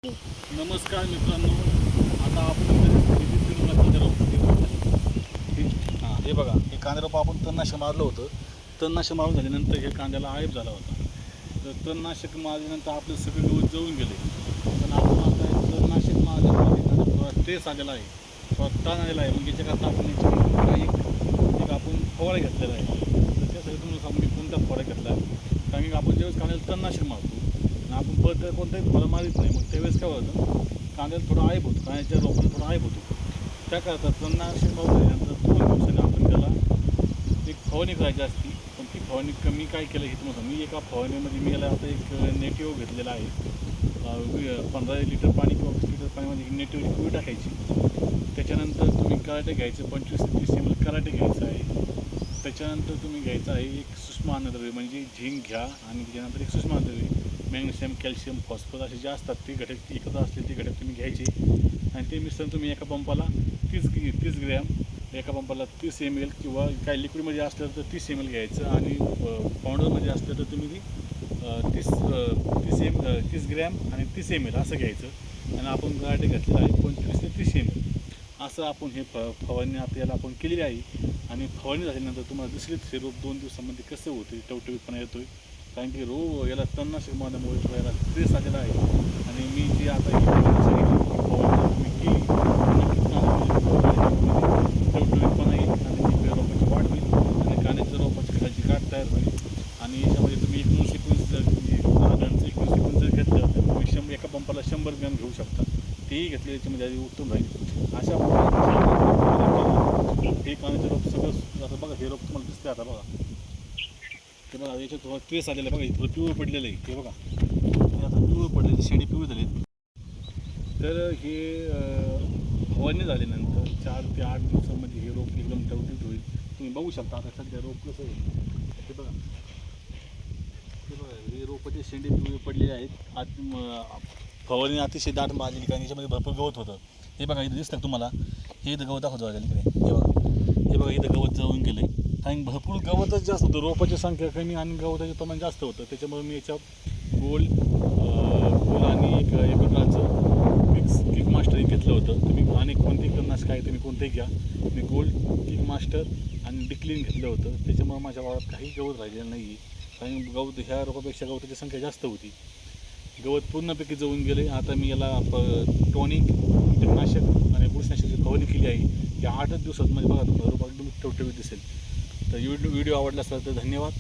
नमस्कार मित्रांनो, आता आपण कांदे हां हे बघा, हे कांदे रोप आपण तणनाशक मारलं होतं. तणनाशक मारून झाल्यानंतर हे कांद्याला आळीप झाला होता. तर तणनाशक मारल्यानंतर आपलं सगळे गवत जळून गेले. पण आपण आता तणनाशक मारल्यामुळे थोडा ट्रेस आलेला आहे, थोडा ताण आलेला आहे. मग याच्याकरता आपण एक आपण फवारा घेतलेला आहे. तर त्यासाठी तुम्हाला सांगू मी कोणता फवारा घेतला आहे. कारण की आपण ज्यावेळेस कांद्याला तणनाशक मारतो आणि आपण परत कोणताही फवारा मारित नाही, मग त्यावेळेस काय होतं, कांद्याला थोडा आळीप होतो, कांद्याच्या रोपाला थोडा आळीप होतो. त्याकरता तणनाशक मारल्यानंतर 2 दिवसांनी आपण त्याला एक फवारणी करायची असते. पण ती फवारणी कमी काय केलं हे तुम्हाला, मी एका फवारणीमध्ये मी याला आता एक नेटिव्ह घेतलेला आहे. 15 लिटर पाणी किंवा 20 लिटर पाण्यामध्ये नेटिव्ह लिक्विड टाकायची. त्याच्यानंतर तुम्ही कराटे घ्यायचं, 25 ते 30 ml कराटे घ्यायचं आहे. त्याच्यानंतर तुम्ही घ्यायचं आहे एक सूक्ष्म अन्नद्रव्य म्हणजे झिंक घ्या, आणि त्याच्यानंतर एक सूक्ष्म अन्नद्रव्य मॅग्नेशियम, कॅल्शियम, फॉस्फरस असे जे असतात ते घटक एकत्र असले ते घटक तुम्ही घ्यायचे. आणि ते मिश्रण तुम्ही एका पंपाला 30 ग्रॅम, एका पंपाला 30 ml, किंवा काही लिक्विडमध्ये असलं तर 30 ml घ्यायचं. आणि पावडरमध्ये असलं तर तुम्ही 30 ग्रॅम आणि 30 ml असं घ्यायचं. आणि आपण कराटे घातलेलं आहे 25 ते 30 ml असं आपण हे फवारणी आपल्याला आपण केलेली आहे. आणि फवारणी झाल्यानंतर तुम्हाला दिसलीच हे रोप 2 दिवसामध्ये कसं होतं, टवटवीतपणा येतोय. कारण की याला तणनाशक मारल्यामुळे थोडा याला ट्रेस आलेला आहे. आणि मी जी आता ही सांगितली फवारणी मी केली, टवटवीतपणा येईल आणि ती रोपाची वाढ होईल आणि कांद्याच्या रोपाची खालची गाठ तयार होईल. आणि याच्यामध्ये तुम्ही 19 जर घेतलं तर तुम्ही एका पंपाला 100 ग्रॅम घेऊ शकता. तेही घेतले याच्यामध्ये आधी उत्तम राहील. अशा प्रकारे हे कांद्याचे रोप सगळं आता बघा, हे रोप तुम्हाला दिसते आता बघा, ते बघा याच्यात थोडा ट्रेस आलेला आहे बघा, थोडं पिवळं पडलेलं आहे. ते बघा आता पिवळं पडलेलं, शेंडी पिवळी झाली. तर हे फवारणी झाल्यानंतर 4 ते 8 दिवसामध्ये हे रोप एकदम टवटीत होईल. तुम्ही बघू शकता आता सध्या रोप कसं आहे ते बघा. हे रोपाचे शेंडे पिवळे पडलेले आहेत. फवारणी अतिशय दाट मारलेली, कारण याच्यामध्ये भरपूर गवत होतं. हे बघा इथं दिसतं तुम्हाला, हे इथं गवत दाखवतो इकडे, हे बघा इथं गवत जळून गेलं आहे. कारण भरपूर गवतच जास्त होतं, रोपाची संख्या कमी आणि गवताचे प्रमाण जास्त होतं. त्याच्यामुळे मी याच्या गोल आणि एक प्रकारचं किक मास्टर घेतलं होतं. तुम्ही अनेक कोणतेही तणनाशक आहे तुम्ही कोणतेही घ्या. मी गोल्ड किक मास्टर आणि डिक्लीन घेतलं होतं. त्याच्यामुळे माझ्या वावरात काही गवत राहिलेलं नाही आहे. कारण गवत ह्या रोपापेक्षा गवताची संख्या जास्त होती. गवत पूर्णपैकी जळून गेले. आता मी याला टॉनिक, कीटकनाशक आणि बुरशीनाशकाची फवारणी केली आहे. या 8च दिवसात म्हणजे बघा तुम्हाला रोप एकदम टवटवीत दिसेल. तर व्हिडिओ आवडला असेल तर धन्यवाद.